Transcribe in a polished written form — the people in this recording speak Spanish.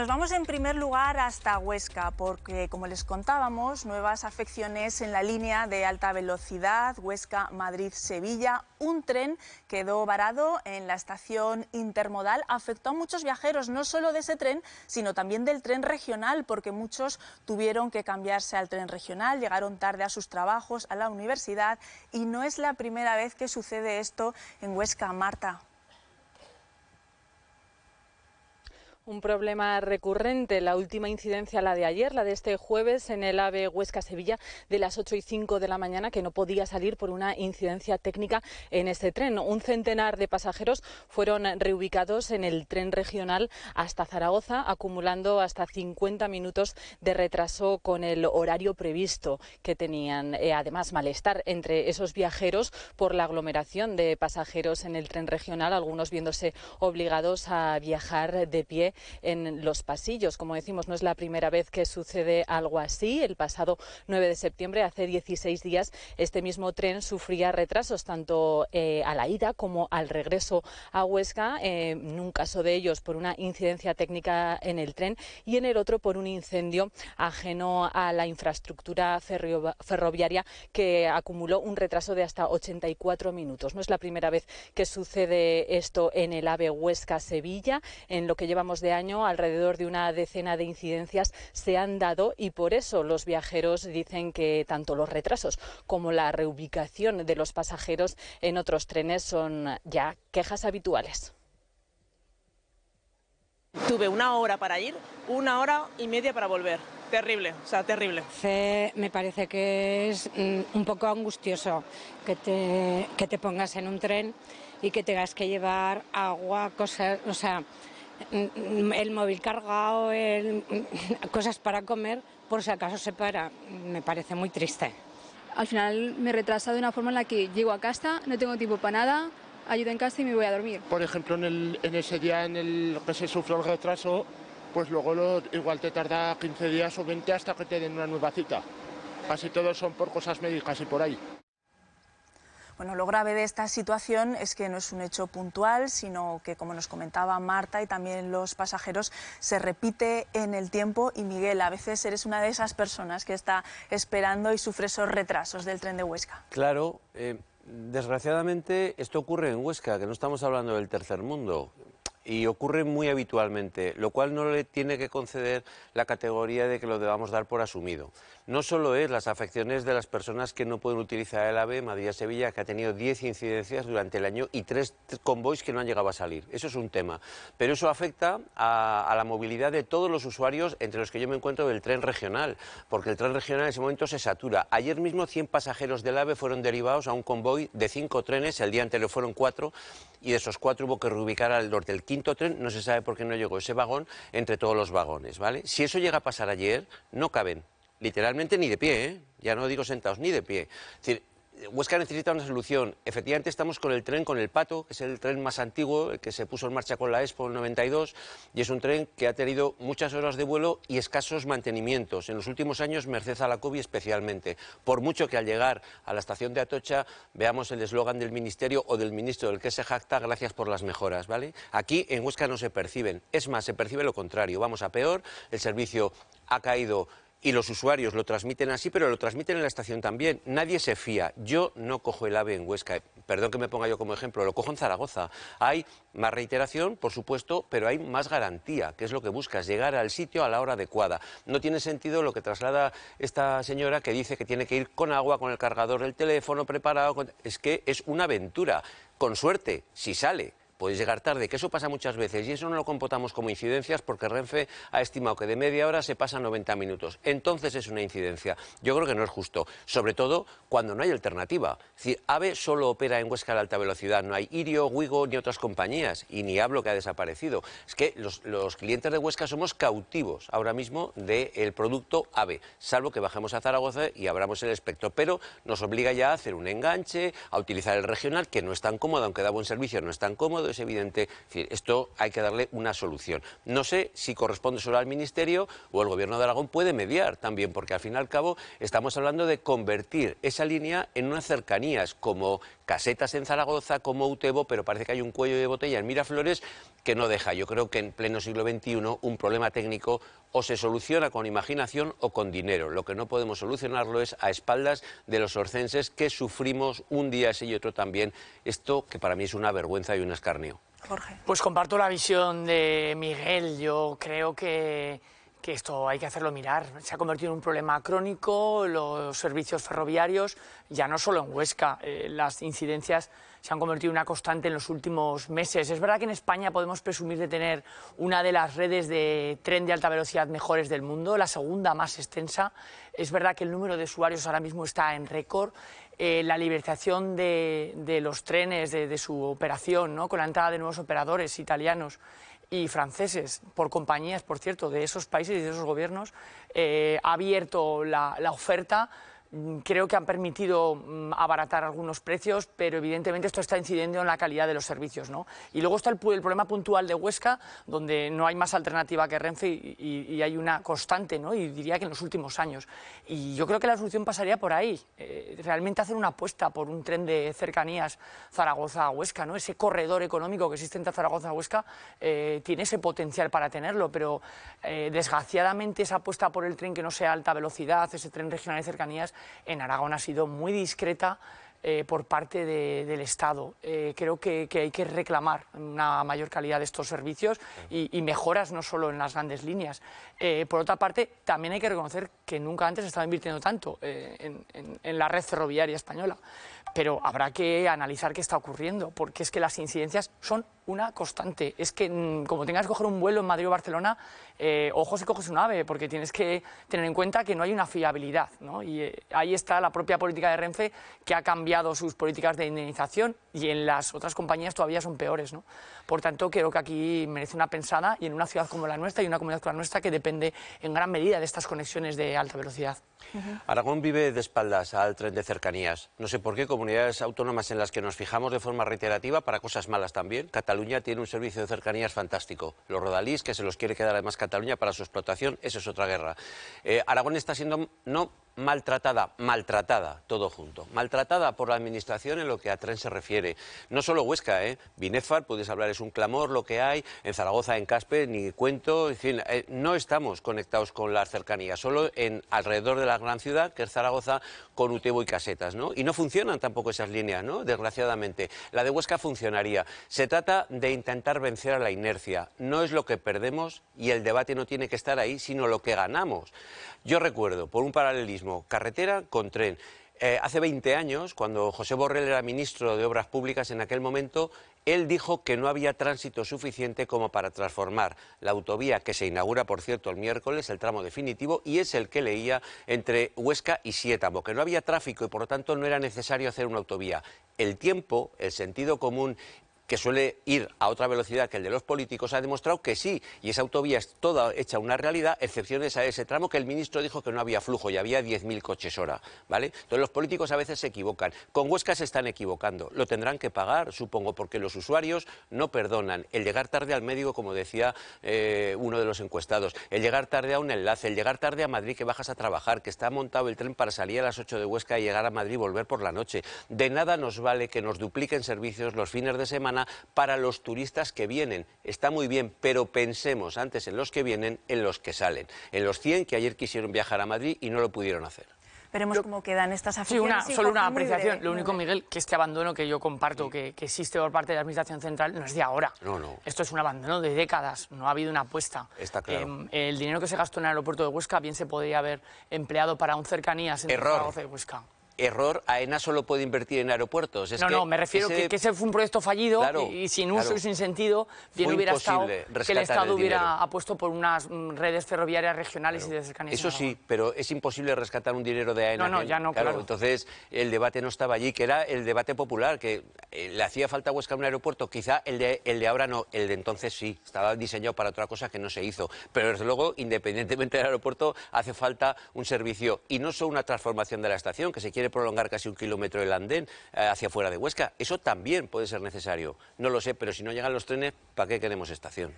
Nos vamos en primer lugar hasta Huesca porque, como les contábamos, nuevas afecciones en la línea de alta velocidad Huesca-Madrid-Sevilla. Un tren quedó varado en la estación intermodal. Afectó a muchos viajeros, no solo de ese tren, sino también del tren regional, porque muchos tuvieron que cambiarse al tren regional, llegaron tarde a sus trabajos, a la universidad, y no es la primera vez que sucede esto en Huesca, Marta. Un problema recurrente, la última incidencia, la de ayer, la de este jueves en el AVE Huesca-Sevilla de las 8:05 de la mañana, que no podía salir por una incidencia técnica en este tren. Un centenar de pasajeros fueron reubicados en el tren regional hasta Zaragoza, acumulando hasta 50 minutos de retraso con el horario previsto que tenían. Además, malestar entre esos viajeros por la aglomeración de pasajeros en el tren regional, algunos viéndose obligados a viajar de pie en los pasillos. Como decimos, no es la primera vez que sucede algo así. El pasado 9 de septiembre, hace 16 días, este mismo tren sufría retrasos tanto a la ida como al regreso a Huesca, en un caso de ellos por una incidencia técnica en el tren y en el otro por un incendio ajeno a la infraestructura ferroviaria que acumuló un retraso de hasta 84 minutos. No es la primera vez que sucede esto en el AVE Huesca-Sevilla. En lo que llevamos de año, alrededor de una decena de incidencias se han dado y por eso los viajeros dicen que tanto los retrasos como la reubicación de los pasajeros en otros trenes son ya quejas habituales. Tuve 1 hora para ir, 1 hora y media para volver. Terrible, o sea, terrible. Me parece que es un poco angustioso que te pongas en un tren y que tengas que llevar agua, cosas, o sea, el móvil cargado, cosas para comer, por si acaso se para. Me parece muy triste. Al final me retrasa de una forma en la que llego a casa, no tengo tiempo para nada, ayudo en casa y me voy a dormir. Por ejemplo, en ese día en el que se sufrió el retraso, pues luego igual te tarda 15 días o 20 hasta que te den una nueva cita. Casi todos son por cosas médicas y por ahí. Bueno, lo grave de esta situación es que no es un hecho puntual, sino que, como nos comentaba Marta y también los pasajeros, se repite en el tiempo. Y Miguel, a veces eres una de esas personas que está esperando y sufre esos retrasos del tren de Huesca. Claro, desgraciadamente esto ocurre en Huesca, que no estamos hablando del tercer mundo. Y ocurre muy habitualmente, lo cual no le tiene que conceder la categoría de que lo debamos dar por asumido. No solo es las afecciones de las personas que no pueden utilizar el AVE Madrid-Sevilla, que ha tenido 10 incidencias durante el año y 3 convoys que no han llegado a salir. Eso es un tema. Pero eso afecta a la movilidad de todos los usuarios, entre los que yo me encuentro del tren regional, porque el tren regional en ese momento se satura. Ayer mismo 100 pasajeros del AVE fueron derivados a un convoy de 5 trenes, el día anterior fueron 4, y de esos 4 hubo que reubicar al norte. El quinto tren no se sabe por qué no llegó ese vagón entre todos los vagones, ¿vale? Si eso llega a pasar ayer, no caben, literalmente ni de pie, ¿eh? Ya no digo sentados, ni de pie. Es decir, Huesca necesita una solución. Efectivamente estamos con el tren, con el Pato, que es el tren más antiguo, el que se puso en marcha con la Expo en 92, y es un tren que ha tenido muchas horas de vuelo y escasos mantenimientos. En los últimos años, merced a la COVID especialmente. Por mucho que al llegar a la estación de Atocha veamos el eslogan del Ministerio o del Ministro del que se jacta, gracias por las mejoras, ¿vale? Aquí en Huesca no se perciben. Es más, se percibe lo contrario. Vamos a peor, el servicio ha caído. Y los usuarios lo transmiten así, pero lo transmiten en la estación también. Nadie se fía. Yo no cojo el AVE en Huesca. Perdón que me ponga yo como ejemplo, lo cojo en Zaragoza. Hay más reiteración, por supuesto, pero hay más garantía, que es lo que buscas, llegar al sitio a la hora adecuada. No tiene sentido lo que traslada esta señora que dice que tiene que ir con agua, con el cargador del teléfono preparado. Es que es una aventura. Con suerte, si sale, podéis llegar tarde, que eso pasa muchas veces y eso no lo computamos como incidencias porque Renfe ha estimado que de media hora se pasa 90 minutos. Entonces es una incidencia. Yo creo que no es justo, sobre todo cuando no hay alternativa. Es decir, AVE solo opera en Huesca de alta velocidad, no hay Irio, Wigo ni otras compañías y ni hablo que ha desaparecido. Es que los clientes de Huesca somos cautivos ahora mismo del producto AVE, salvo que bajemos a Zaragoza y abramos el espectro, pero nos obliga ya a hacer un enganche, a utilizar el regional, que no es tan cómodo, aunque da buen servicio, no es tan cómodo. Es evidente, es decir, esto hay que darle una solución. No sé si corresponde solo al Ministerio o el Gobierno de Aragón puede mediar también, porque al fin y al cabo estamos hablando de convertir esa línea en unas cercanías como Casetas en Zaragoza, como Utebo, pero parece que hay un cuello de botella en Miraflores que no deja. Yo creo que en pleno siglo XXI un problema técnico o se soluciona con imaginación o con dinero. Lo que no podemos solucionarlo es a espaldas de los orcenses, que sufrimos un día sí y otro también esto, que para mí es una vergüenza y un escarnio. Jorge. Pues comparto la visión de Miguel. Yo creo que esto hay que hacerlo mirar. Se ha convertido en un problema crónico, los servicios ferroviarios, ya no solo en Huesca, las incidencias se han convertido en una constante en los últimos meses. Es verdad que en España podemos presumir de tener una de las redes de tren de alta velocidad mejores del mundo, la segunda más extensa. Es verdad que el número de usuarios ahora mismo está en récord. La liberalización de los trenes, de su operación, ¿no?, con la entrada de nuevos operadores italianos y franceses, por compañías, por cierto, de esos países y de esos gobiernos, ha abierto la oferta. Creo que han permitido abaratar algunos precios, pero evidentemente esto está incidiendo en la calidad de los servicios, ¿no? Y luego está el problema puntual de Huesca, donde no hay más alternativa que Renfe y hay una constante, ¿no?, y diría que en los últimos años. Y yo creo que la solución pasaría por ahí, realmente hacer una apuesta por un tren de cercanías Zaragoza-Huesca, ¿no? Ese corredor económico que existe entre Zaragoza-Huesca tiene ese potencial para tenerlo, pero desgraciadamente esa apuesta por el tren que no sea alta velocidad, ese tren regional de cercanías, en Aragón ha sido muy discreta por parte del Estado. Creo que hay que reclamar una mayor calidad de estos servicios y mejoras no solo en las grandes líneas. Por otra parte, también hay que reconocer que nunca antes se estaba invirtiendo tanto en la red ferroviaria española. Pero habrá que analizar qué está ocurriendo, porque es que las incidencias son una constante. Es que como tengas que coger un vuelo en Madrid o Barcelona, ojo si coges un AVE, porque tienes que tener en cuenta que no hay una fiabilidad, ¿no? Y ahí está la propia política de Renfe, que ha cambiado sus políticas de indemnización, y en las otras compañías todavía son peores, ¿no? Por tanto, creo que aquí merece una pensada, y en una ciudad como la nuestra y una comunidad como la nuestra, que depende en gran medida de estas conexiones de alta velocidad. Aragón vive de espaldas al tren de cercanías. No sé por qué, comunidades autónomas en las que nos fijamos de forma reiterativa, para cosas malas también. Cataluña tiene un servicio de cercanías fantástico. Los rodalís, que se los quiere quedar además Cataluña para su explotación, eso es otra guerra. Aragón está siendo no maltratada, todo junto. Maltratada por la Administración en lo que a tren se refiere. No solo Huesca, Binefar, puedes hablar, es un clamor lo que hay. En Zaragoza, en Caspe, ni cuento. En fin, no estamos conectados con las cercanías, solo alrededor de la gran ciudad, que es Zaragoza, con Utebo y Casetas, ¿no? Y no funcionan tampoco esas líneas, ¿no?, desgraciadamente. La de Huesca funcionaría. Se trata de intentar vencer a la inercia. No es lo que perdemos, y el debate no tiene que estar ahí, sino lo que ganamos. Yo recuerdo, por un paralelismo, carretera con tren. Hace 20 años, cuando José Borrell era ministro de Obras Públicas, en aquel momento, él dijo que no había tránsito suficiente como para transformar la autovía, que se inaugura, por cierto, el miércoles, el tramo definitivo, y es el que leía, entre Huesca y Siétamo, que no había tráfico y por lo tanto no era necesario hacer una autovía. El tiempo, el sentido común, que suele ir a otra velocidad que el de los políticos, ha demostrado que sí, y esa autovía es toda hecha una realidad, excepciones a ese tramo que el ministro dijo que no había flujo y había 10.000 coches hora, ¿vale? Entonces los políticos a veces se equivocan. Con Huesca se están equivocando, lo tendrán que pagar, supongo, porque los usuarios no perdonan. El llegar tarde al médico, como decía uno de los encuestados, el llegar tarde a un enlace, el llegar tarde a Madrid, que bajas a trabajar, que está montado el tren para salir a las 8 de Huesca y llegar a Madrid y volver por la noche. De nada nos vale que nos dupliquen servicios los fines de semana para los turistas que vienen. Está muy bien, pero pensemos antes en los que vienen, en los que salen. En los 100 que ayer quisieron viajar a Madrid y no lo pudieron hacer. Veremos cómo quedan estas aficiones. Sí, solo una apreciación. Lo único, Miguel, que este abandono que yo comparto, que existe por parte de la Administración Central, no es de ahora. No. Esto es un abandono de décadas, no ha habido una apuesta. Está claro. El dinero que se gastó en el aeropuerto de Huesca bien se podría haber empleado para un cercanías entre Zaragoza y Huesca. Error, AENA solo puede invertir en aeropuertos. No, me refiero que ese fue un proyecto fallido, claro, y sin uso y sin sentido. Bien hubiera estado que el Estado hubiera apuesto por unas redes ferroviarias regionales y de cercanías. Eso sí, pero es imposible rescatar un dinero de AENA. Claro. Entonces el debate no estaba allí, que era el debate popular, que le hacía falta a Huesca un aeropuerto. Quizá el de ahora no, el de entonces sí, estaba diseñado para otra cosa que no se hizo. Pero desde luego, independientemente del aeropuerto, hace falta un servicio, y no solo una transformación de la estación, que se quiere prolongar casi 1 kilómetro el andén hacia fuera de Huesca. Eso también puede ser necesario. No lo sé, pero si no llegan los trenes, ¿para qué queremos estación?